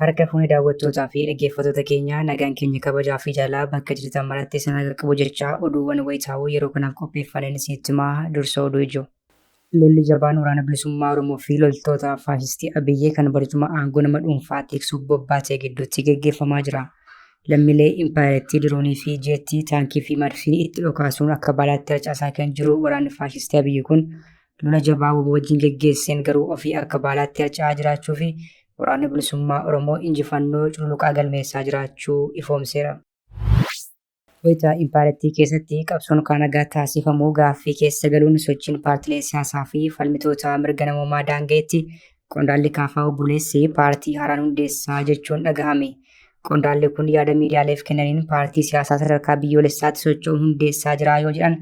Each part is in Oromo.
Harka fuuni daawwattootaa fi dhaggeeffattoota keenyaa nagaan keenya kabajaa fi jaalala bakka jirtan maratti isin haa qaqqabu jechaa oduuwwan wayitaawoo yeroo kanaaf qopheeffameen isinitti himaa dursa oduu ijoo. Lolli jabaan waraana bilisummaa Oromoo fi loltoota faashistii Abiyyee kan barcuma aangoo nama dhuunfaa tiksuuf bobbaatee gidduutti gaggeeffamaa jira. Lammiilee impaayirtii diroonii fi jeettii taankii fi marfii itti dhokaasuun akka baalaatti harcaasaa kan jiru waraanni faashistii Abiyyee kun lola jabaa wajjin gaggeesseen garuu ofii akka baalaatti harca'aa jiraachuu fi waraanni bilisummaa Oromoo injifannoo cululuqaa galmeessaa jiraachuu ifoomseera. Wayita impaayirtii keessatti qabsoon nagaa taasifamuu gaaffii keessa galuun sochiin paartilee siyaasaa fi falmitoota mirga namummaa daanga'etti qondaalli KFO buleessee paartii haaraan hundeessaa jechuun dhagahame. Qondaalli kun yaada miidiyaaleef kennaniin paartii siyaasaa sadarkaa biyyoolessaatti socho'uun hundeessaa jira yoo jedhan,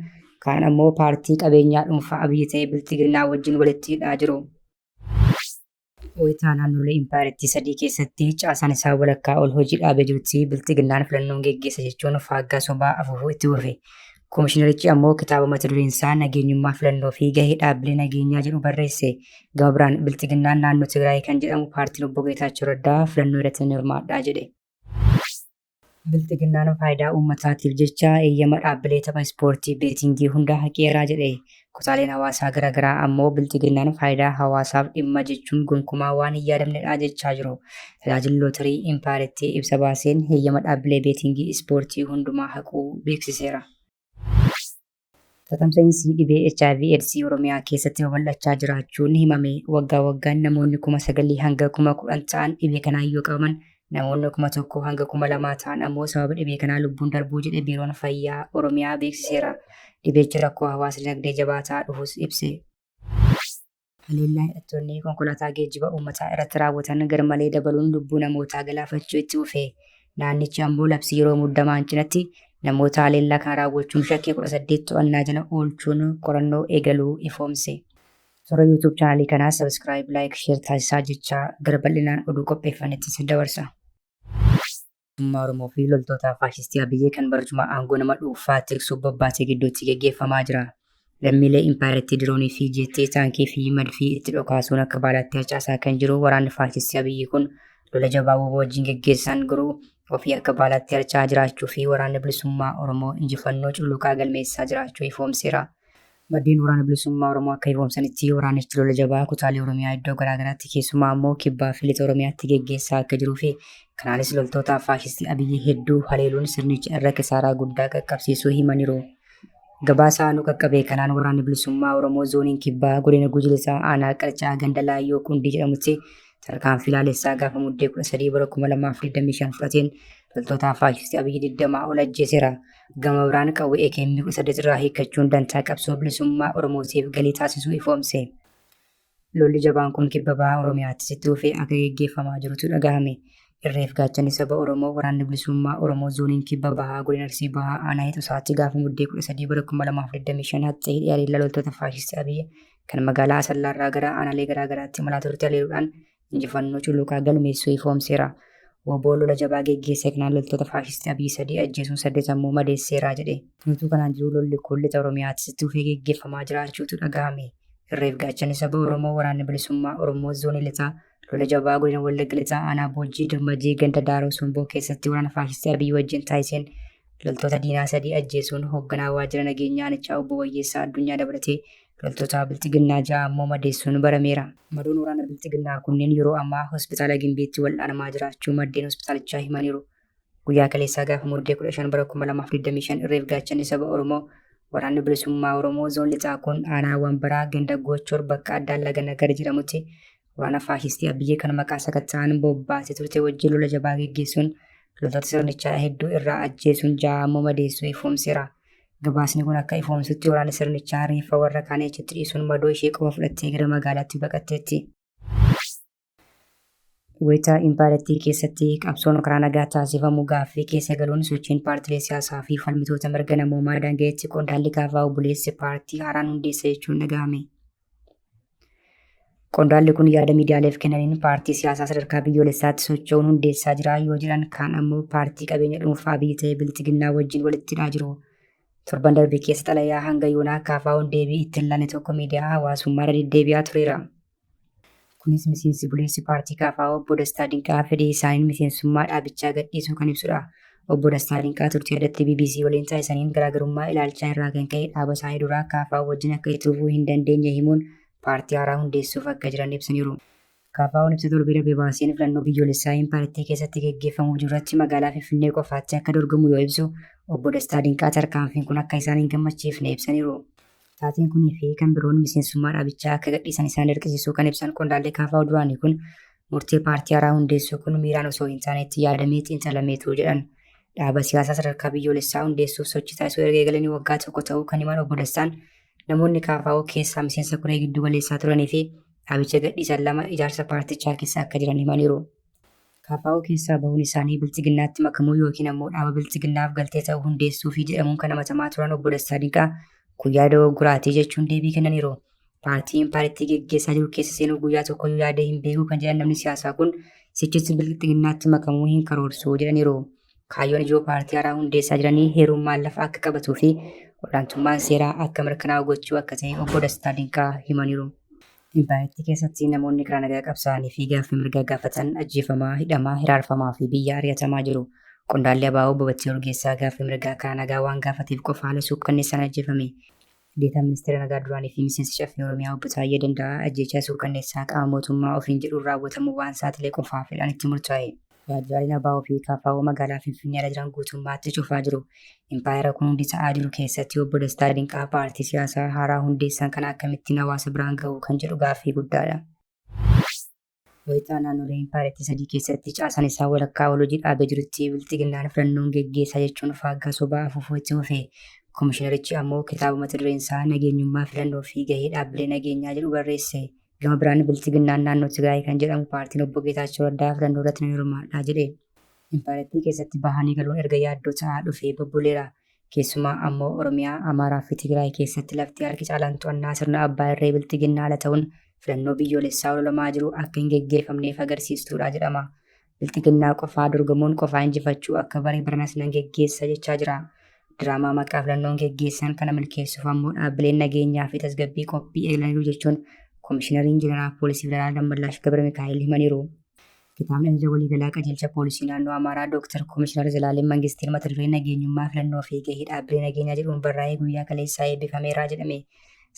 kaan ammoo paartii qabeenyaa dhuunfaa Abiyyi ta'ee Bilxiginnaa wajjin walitti hidhaa jiru. Wayita naannolee impaayirtii sadii keessatti caasaan isaa walakkaa ol hojii dhaabee jirutti Bilxiginnaan filannoon geggeessa jechuun faaggaa sobaa afuufuu itti fufe. Koomishinarichi ammoo kitaaba mata dureen isaa nageenyummaa filannoo fi gahee dhaabbilee nageenyaa jedhu barreesse. Gama biraan Bilxiginnaan naannoo Tigraay kan jedhamu paartiin obbo Geetaachoo Raddaa filannoo irratti ni hirmaadhaa jedhe. Bilxiginnaan faayidaa uummataatiif jecha eeyyama dhaabbilee tapha ispoortii beetingii hunda haqeeraa jedhe. Kutaaleen hawaasaa garaagaraa ammoo Bilxiginnaan faayidaa hawaasaaf dhimma jechuun gonkumaa waan hin yaadamnedha jechaa jiru. Tajaajilli lootarii impaayirtii ibsa baaseen eeyyama dhaabbilee beetingii ispoortii hundumaa haquu beeksiseera. Tatamsa'insi dhibee HIV/AIDS Oromiyaa keessatti babal'achaa jiraachuun himame. Waggaa waggaan namoonni 9,000 hanga 10,000 ta'an dhibee kanaan yoo qabaman, namoonni 1,000 hanga 2,000 ta'an ammoo sababa dhibee kanaa lubbuun darbuu jedhe biiroon fayyaa Oromiyaa beeksiseera. Dhibeechi rakkoo hawaasa dinagdee jabaataa dhufus ibse. Haleellaa hidhattoonni konkolaataa geejjiba uummataa irratti raawwatan garmalee dabaluun lubbuu namootaa galaafachuu itti fufe. Naannichi ammoo labsii yeroo muddamaan cinatti namoota haleellaa kana raawwachuun shakkii 18 to'annaa jala oolchuun qorannoo eegaluu ifoomse. Toora YouTube chaanaalii kanaa sabiskiraayib, laayik, sheer taasisaa jechaa gara bal'inaan oduu qopheeffannetti isin dabarsa. Mootummaa Oromoo fi loltoota faashistii Abiyyee kan barcuma aangoo nama dhuunfaa tiksuuf bobbaatee gidduutti gaggeeffamaa jira. Lammiilee impaayirtii diroonii fi jeettii taankii fi marfii itti dhokaasuun akka baalaatti harcaasaa kan jiru waraanni faashistii Abiyyee kun lola jabaa wajjin gaggeessan garuu ofii akka baalaatti harca'aa jiraachuu fi waraanni bilisummaa Oromoo injifannoo cululuqaa galmeessaa jiraachuu ifoomseera. Maddeen waraana bilisummaa Oromoo akka ifoomsanitti waraanichi lola jabaa kutaalee Oromiyaa iddoo garaagaraatti keessumaa ammoo kibbaa fi lixa Oromiyaatti gaggeessaa akka jiruu fi kanaanis loltoota faashistii Abiyyee hedduu haleeluun sirnicha irra kisaaraa guddaa qaqqabsiisuu himaniiru. Gabaasa nu qaqqabee kanaan waraanni bilisummaa Oromoo zooniin kibbaa godina Gujii Lixaa aanaa Qarcaa ganda Laayyoo Qundii jedhamutti tarkaanfii laalessaa gaafa muddee 13 bara 2025 fudhateen loltoota faashistii Abiyyee 20 ol ajjeeseera. Gama biraan qawwee AKM 18 irraa hiikkachuun dantaa qabsoo bilisummaa Oromootiif galii taasisuu ifoomse. Lolli jabaan kun kibba bahaa Oromiyaatti itti fufee akka gaggeeffamaa jirutu dhagahame. Irreef gaachanni saba Oromoo waraanni bilisummaa Oromoo zooniin kibba bahaa godina Arsii bahaa aanaa Hixuusaatti gaafa muddee 13 bara 2025 hatta'ee dhiyaatee loltoota faashistii Abiyyee kan magaalaa Asallaarraa gara aanaalee garaagaraatti imalaa turte haleeluudhaan injifannoo cululuqaa galmeessuu ifoomseera. Wobboon lola jabaa geggeessee kanaan loltoota faashistii Abiyyee 3 ajjeesuun 8 ammoo madeesseera jedhe. Nutuu kanaan jiru lolli kun lixa Oromiyaatti itti fufee gaggeeffamaa jiraachuutu dhagahame. Irreef gaachanni saba Oromoo waraanni bilisummaa Oromoo zoonii lixaa lola jabaa godina Wallagga Lixaa aanaa Boojjii Dirmajii ganda Daaroo Somboo keessatti waraana faashistii Abiyyee wajjin taasiseen loltoota diinaa 3 ajjeesuun hoogganaa waajjira nageenyaa aanichaa obbo Wayyeessaa Addunyaa dabalatee loltoota Bilxiginnaa 6 ammoo madeessuun barameera. Madoon waraana Bilxiginnaa kunneen yeroo ammaa hospitaala Gimbiitti wal'aanamaa jiraachuu maddeen hospitaalichaa himaniiru. Guyyaa kaleessaa gaafa muddee 15 bara 2025 irreef gaachanni saba Oromoo waraanni bilisummaa Oromoo zoon lixaa kun aanaa Wambaraa ganda Goochor bakka addaan laga Nagar jedhamutti waraana faashistii Abiyyee kan maqaa sakatta'aan bobbaatee turte wajjin lola jabaa gaggeessuun loltoota sirnichaa hedduu irraa ajjeesuun 6 ammoo madeessuu ifoomseera. Gabaasni kun akka ifoomsutti waraanni sirnichaa reeffa warra kaan achitti dhiisuun madoo ishee qofa fudhattee gara magaalaatti baqatteetti. Wayita impaayirtii keessatti qabsoon nagaa taasifamu gaaffii keessa galuun sochiin paartilee siyaasaa fi falmitoota mirga namummaa daanga'etti qondaalli KFO buleesse paartii haaraan hundeessa jechuun dhagahame. Qondaalli kun yaada miidiyaaleef kennaniin paartii siyaasaa sadarkaa biyyoolessaatti socho'uun hundeessaa jira yoo jedhan, kaan ammoo paartii qabeenya dhuunfaa Abiyyi ta'ee Bilxiginnaa wajjin walitti hidhaa jiru. Torban darbe keessa xalayaa hanga yoonaa KFO'n deebii itti hin laanne tokko miidiyaa hawaasummaa irra deddeebi'aa tureera. Kunis miseensi buleessi paartii KFO obbo Dastaa Dinqaa fedhii isaaniin miseensummaa dhaabichaa gadhiisuu kan ibsudha. Obbo Dastaa Dinqaa turtii addatti BBC waliin taasisaniin garaagarummaa ilaalchaa irraa kan ka'e dhaaba isaanii duraa KFO wajjin akka itti fufuu hin dandeenye himuun paartii haaraa hundeessuuf akka jiran ibsaniiru. KFO'n ibsa torbee darbee baaseen filannoo biyyoolessaa paartii keessatti gaggeeffamuu jirutti magaalaa Finfinnee qofaatti akka dorgomu yoo ibsu, obbo Dastaa Dinqaa tarkaanfiin kun akka isaan hin gammachiifne ibsaniiru. Taateen kunii fi kan biroon miseensummaa dhaabichaa akka gadhiisan isaan dirqisiisuu kan ibsan qondaallee KFO duraanii kun murtee paartii haaraa hundeessuu kun miiraan osoo hin taanetti yaadamee xiinxalameetu jedhan. Dhaaba siyaasaa sadarkaa biyyoolessaa hundeessuuf sochii taasisuu erga eegalanii waggaa tokko ta'uu kan himan obbo Dastaan namoonni KFO keessaa miseensa koree giddu galeessaa turanii fi dhaabicha gadhiisan lama ijaarsa paartichaa keessa akka jiran himaniiru. KFO keessaa bahuun isaanii bilchiginnaatti makamuu yookiin ammoo dhaaba bilchiginnaaf galtee ta'uu hundeessuu fi jedhamuun kan himatamaa turan obbo Dastaa Dinqaa guyyaa dogoggoraatii jechuun deebii kennaniiru. Paartiin paartii geggeessaa jiru keessa seenuu guyyaa tokkoyyuu yaadee hin beeku kan jedhan namni siyaasaa kun sichitti bilchiginnaatti makamuu hin karoorsu jedhaniiru. Kaayyoon ijoo paartii haaraa hundeessaa jiranii heerummaan lafa akka qabatuu fi olaantummaan seeraa akka mirkanaa'u gochuu akka ta'e obbo Dastaa Dinqaa himaniiru. Paartii keessatti namoonni karaa nagaa qabsaa'anii fi gaaffii mirgaa gaafatan ajjeefamaa, hidhamaa, hiraarfamaa fi biyya ari'atamaa jiru. Qondaallee ABO obbo Battee Urgeessaa gaaffii mirgaa karaa nagaa waan gaafateef qofa haala suukkanneessaan ajjeefame. Deetaan ministeera nagaa duraanii fi miseensi caffee Oromiyaa obbo Taayyee Danda'a ajjeechaa suukkanneessaa qaama mootummaa ofiin jedhuun raawwatamu waan saaxilee qofaa fedhan itti murtaa'e. Waajjiraaleen ABO fi KFO magaalaa Finfinnee ala jiran guutummaatti cufaa jiru. Impaayera kun hundi ta'aa jiru keessatti obbo Dastaa Dinqaa paartii siyaasaa haaraa hundeessan kana akkamittiin hawaasa biraan ga'u kan jedhu gaaffii guddaadha. Wayitaa naannolee impaayera sadii keessatti caasaan isaa walakkaa wal hojii dhaabee jirutti bilchiginnaan filannoon geggeessaa jechuun faaggaa sobaa afuufuu itti fufe. Komishinarichi ammoo kitaaba mata dureen isaa nageenyummaa filannoo fi gahee dhaabbilee nageenyaa jedhu barreesse. Gama biraan bilchiginnaan naannoo Tigraay kan jedhamu paartiin obbo Geetaachoo Raddaa filannoo irratti ni hirmaadha jedhe. Impaaretii keessatti bahanii galuun erga yaaddoo ta'aa dhufee bubbuleera. Keessumaa ammoo Oromiyaa, Amaaraa fi Tigraay keessatti lafti harki caalaan to'annaa sirna abbaa irree bilchiginnaa ala ta'uun filannoo biyyoolessaa ololamaa jiru akka hin geggeeffamneef agarsiistuudha jedhama. Bilchiginnaa qofaa dorgomuun qofaa injifachuu akka baree baranas nan geggeessa jechaa jira. Diraamaa maqaa filannoon geggeessan kana milkeessuuf ammoo dhaabbileen nageenyaa fi tasgabbii qophii eegalaniiru jechuun Komishinariin Jeneraal Poolisii Federaalaa Dammallaash Gabra Mikaa'el himaniiru. Kitaabni ajaja waliigalaa qajeelcha poolisii naannoo Amaaraa Dr. Komishinar Zalaaleen Mangistiin mata duree nageenyummaa filannoo fi gahee dhaabbilee nageenyaa jedhuun barraa'ee guyyaa kaleessaa eebbifameera jedhame.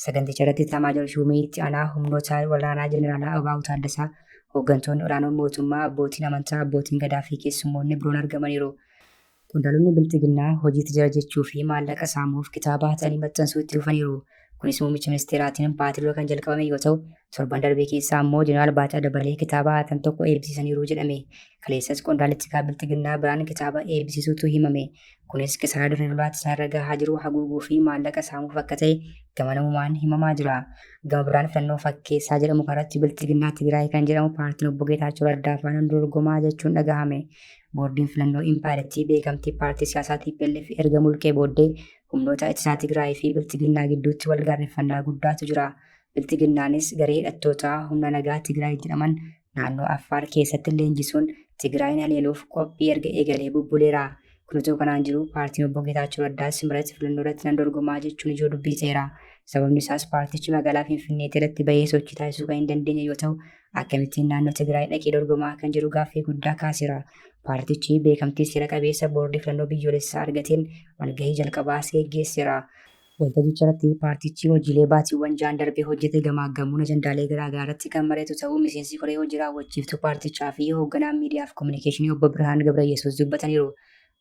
Saganticha irratti Taamaajor Shuumii itti aanaa humnoota waraanaa Jeneraalaa Abaabuu Taaddasaa, hooggantoonni olaanoon mootummaa, abbootiin amantaa, abbootiin gadaa fi keessummoonni biroon argamaniiru. Qondaaltonni bilchiginnaa hojiitti jira jechuu fi maallaqa saamuuf kitaaba hatanii maxxansuu itti dhufaniiru. Kunis muummicha ministeeraatiin baatii kan jalqabame yoo ta'u, torban darbee keessaa ammoo Jeneraal Baacaa Dabalee kitaaba hatan tokko eebbisiisaniiru jedhame. Kaleessas qondaaltichi bilchiginnaa biraan kitaaba eebbisiisuutu himame. Kunis kisaaraa dirree lolaatti isaarra gahaa jiru haguuguu fi maallaqa saamuuf akka ta'e gama namumaan himamaa jira. Gama biraan filannoo fakkeessaa jedhamu kanatti bilchiginnaa Tigraay kan jedhamu paartiin obbo Geetaachoo Raddaa faana dorgomaa jechuun dhagahame. Boordiin filannoo impaaretii beekamtii paartii siyaasaa TPLF erga mulqee booddee humnoota ittisaa Tigraay fi bilchiginnaa gidduutti wal gaarreeffannaa guddaatu jira. Bilchiginnaanis garee hidhattootaa humna nagaa Tigraay jedhaman naannoo Affaar keessatti leenjisuun Tigraayin haleeluuf qophii erga eegalee bubbuleera. Kun utuu kanaan jiru paartiin obbo Geetaachoo Raddaa simirratti filannoo irratti nan dorgomaa jechuun ijoo dubbiseera. Sababni isaas paartichi magaalaa Finfinnee irratti bahee sochii taasisuu kan hin dandeenye yoo ta'u, akkamittiin naannoo Tigraay dhaqee dorgomaa kan jedhu gaaffii guddaa kaaseera. Paartichi beekamtii seera qabeessa boordii filannoo biyyoolessaa argateen walgahii jalqabaas geggeesseera. Waltajjicha irratti paartichi hojiilee baatiiwwan ja'an darbee hojjete gamaaggamuun ajandaalee garaagaraa irratti kan mari'atu ta'uu miseensi koree hojii raawwachiiftuu paartichaa fi hoogganaan miidiyaaf kominikeeshinii obbo Birhaan Gabrayyesuus dubbataniiru.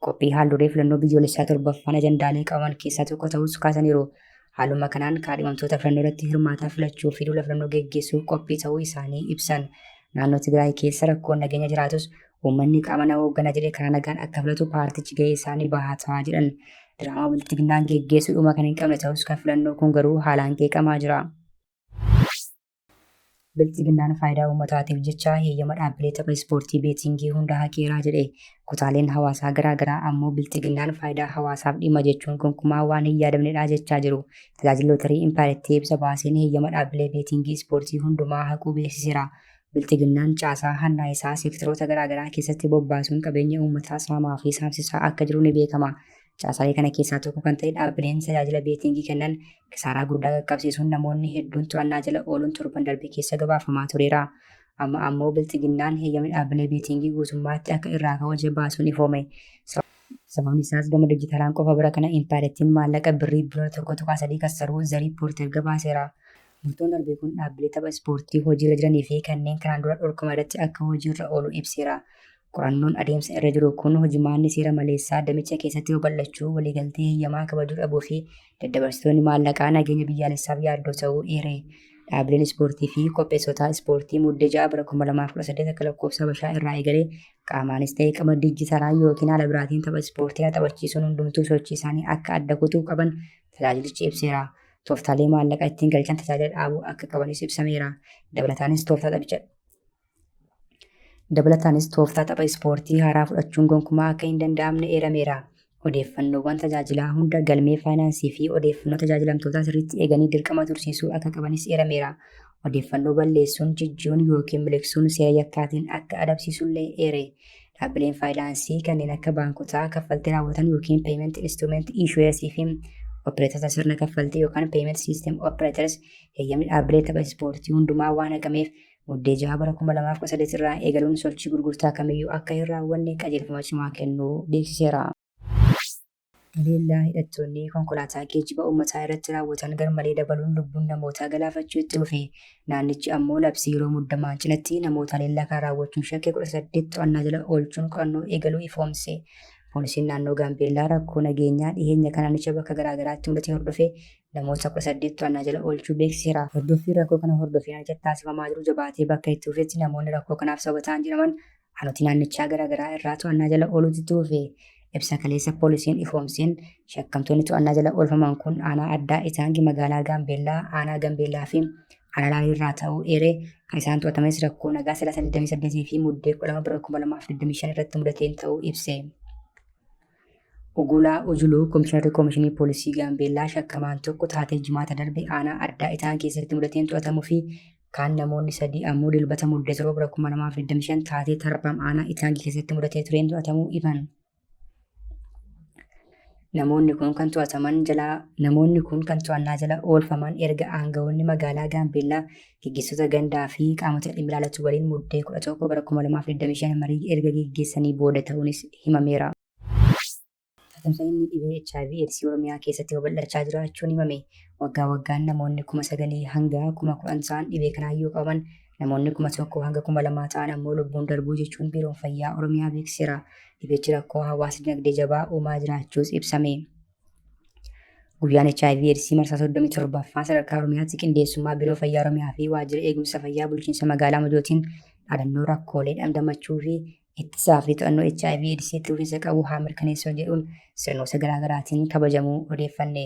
Qophii haalduree filannoo biyyoolessaa torbaffaan ajandaalee qaban keessaa tokko ta'us kaasaniiru. Haaluma kanaan kaadhimamtoota filannoo irratti hirmaataa filachuu fi duula filannoo geggeessuuf qophii ta'uu isaanii ibsan. Naannoo Tigraay keessa rakkoon nageenya jiraatus uummanni qaama nama hooggana jedhee karaa nagaan akka filatu paartichi gahee isaanii bahataa jedhan. Diraamaa bilchiginnaan geggeessuu dhuma kan hin qabne ta'us kan filannoo kun garuu haalaan qeeqamaa jira. Bilchiginnaan faayidaa uummataatiif jecha heeyyama dhaabbilee tapha ispoortii beetingii hunda haqeeraa jedhe. Kutaaleen hawaasaa garaagaraa ammoo bilchiginnaan faayidaa hawaasaaf dhimma jechuun gonkumaa waan hin yaadamnedha jechaa jiru. Tajaajilootni impaaretii ibsa baaseen heeyyama dhaabbilee beetingii ispoortii hundumaa haquu beeksiseera. Bilchiginnaan caasaa hannaa isaa seektaroota garaagaraa keessatti bobbaasuun qabeenya uummataa saamaa fi saamsisaa akka jiru ni beekama. Caasaalee kana keessaa tokko kan ta'e dhaabbileen tajaajila beetingii kennan kisaaraa guddaa qaqqabsiisuun namoonni hedduun to'annaa jala ooluun torban darbe keessa gabaafamaa tureera. Amma ammoo bilchiginnaan heeyyamni dhaabbilee beetingii guutummaatti akka irraa kaawwaman baasuun ifoome. Sababni isaas gama dijitaalaan qofa bira kana impaayirtiin maallaqa birrii biliyoona 1.3 kassaruu The Reporter gabaaseera. Murtoon darbee kun dhaabbilee tapha ispoortii hojiirra jiranii fi kanneen kanaan dura dhorkama irratti akka hojiirra oolu ibseera. Qorannoon adeemsa irra jiru kun hojimaanni seera maleessaa damicha keessatti babal'achuu, waliigaltee heeyyamaa kabajuu dhabuu fi daddabarsitoonni maallaqaa nageenya biyyaalessaaf yaaddoo ta'uu eere. Dhaabbileen ispoortii fi qopheessitoota ispoortii muddee 6 bara 2018 akka lakkoofsa Habashaa irraa eegalee qaamaanis ta'ee qama dijitaalaa yookiin haala biraatiin tapha ispoortii taphachiisuun hundumtuu sochii isaanii akka adda kutuu qaban tajaajilichi ibseera. Tooftaalee maallaqa ittiin galchan tajaajila dhaabuu akka qabanis ibsameera. Dabalataanis tooftaa tapha ispoortii haaraa fudhachuun gonkumaa akka hin danda'amne eerameera. Odeeffannoowwan tajaajilaa hunda galmee faayinaansii fi odeeffannoo tajaajilamtootaa sirriitti eeganii dirqama tursiisuu akka qabanis eerameera. Odeeffannoo balleessuun, jijjiiruun yookiin miliqsuun seera yakkaatiin akka adabsiisullee eere. Dhaabbileen faayinaansii kanneen akka baankotaa kaffaltii raawwatan yookiin peeyiment instrument issuersii fi opereetota sirna kaffaltii yookaan peeyiment siistem opereetors heeyyamni dhaabbilee tapha ispoortii hundumaa waan haqameef muddee 6 bara 2018 irraa eegaluun sochii gurgurtaa kamiyyuu akka hin raawwanne qajeelfama cimaa kennuu beeksiseera. Haleellaa hidhattoonni konkolaataa geejjiba uummataa irratti raawwatan garmalee dabaluun lubbuun namootaa galaafachuu itti dhufe. Naannichi ammoo labsii yeroo muddamaan cinatti namoota haleellaa kan raawwachuun shakkii 18 to'annaa jala oolchuun qorannoo eegaluu ifoomse. Poolisiin naannoo Gaambeellaa rakkoo nageenyaa dhiyeenya kana naannicha bakka garaagaraatti mudate hordofee namoota 18 to'annaa jala oolchuu beeksiseera. Hordoffii rakkoo kana hordofee naannichatti taasifamaa jiru jabaatee bakka itti dhufetti namoonni rakkoo kanaaf sababa ta'an jedhaman aanaalee naannichaa garaagaraa irraa to'annaa jala ooluutti dhufe. Ibsa kaleessa poolisiin ifoomseen shakkamtoonni to'annaa jala oolfaman kun aanaa addaa Itaangi magaalaa Gaambeellaa, aanaa Gaambeellaa fi aanaa Laalii irraa ta'uu eere. Kan isaan to'atames rakkoo nagaa 328 fi muddee 12 bara 2025 irratti mudateen ta'uu ibse. Ogulaa Ujuluu Komishinarri Komishinii Poolisii Gaambeellaa shakkamaan tokko taatee jimaata darbe aanaa addaa Itaan keessatti mudateen to'atamuu fi kaan namoonni 3 ammoo dilbata muddee 7 bara 2025 taatee Tarbam aanaa Itaangi keessatti mudatee tureen to'atamuu iban. Namoonni kun kan to'annaa jala oolfaman erga aangawoonni magaalaa Gaambeellaa gaggeessitoota gandaa fi qaamota dhimmi ilaallatu waliin muddee 11 bara 2025 marii erga gaggeessanii booda ta'uunis himameera. Tamsaa'inni dhibee HIV/AIDS Oromiyaa keessatti babal'achaa jiraachuun himame. Waggaa waggaan namoonni 9,000 hanga 10,000 ta'an dhibee kanaan yoo qabaman namoonni 1,000 hanga 2,000 ta'an ammoo lubbuun darbuu jechuun biiroon fayyaa Oromiyaa beeksiseera. Dhibeechi rakkoo hawaasa dinagdee jabaa uumaa jiraachuus ibsame. Guyyaan HIV/AIDS marsaa 37ffaa sadarkaa Oromiyaatti qindeessummaa biiroo fayyaa Oromiyaa fi waajjira eegumsa fayyaa bulchiinsa magaalaa Majootiin dhaadannoo rakkoolee dhandamachuu fi ittisaa fi to'annoo HIV/AIDS itti fufiinsa qabu haa mirkaneessuu jedhuun sirnoota garaagaraatiin kabajamuu odeeffanne.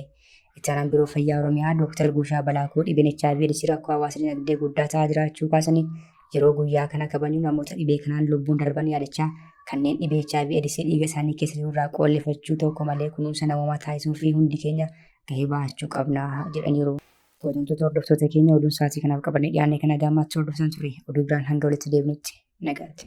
Itti aanaan biiroo fayyaa Oromiyaa Dr. Guushaa Balaakoo dhibeen HIV/AIDS rakkoo hawaasa dinagdee guddaa ta'aa jiraachuu kaasanii yeroo guyyaa kana kabajnu namoota dhibee kanaan lubbuun darban yaadachaa kanneen dhibee HIV/AIDS dhiiga isaanii keessa jiru irraa qolleeffachuu tokko malee kunuunsa namoomaa taasisuu fi hundi keenya gahee bahachuu qabna jedhaniiru. Kabajamtoota hordoftoota keenya oduun sa'aatii kanaaf qabannee dhiyaanne kana gaammaatti hordoftan ture. Oduu biraan hanga walitti deebinutti nagaatti.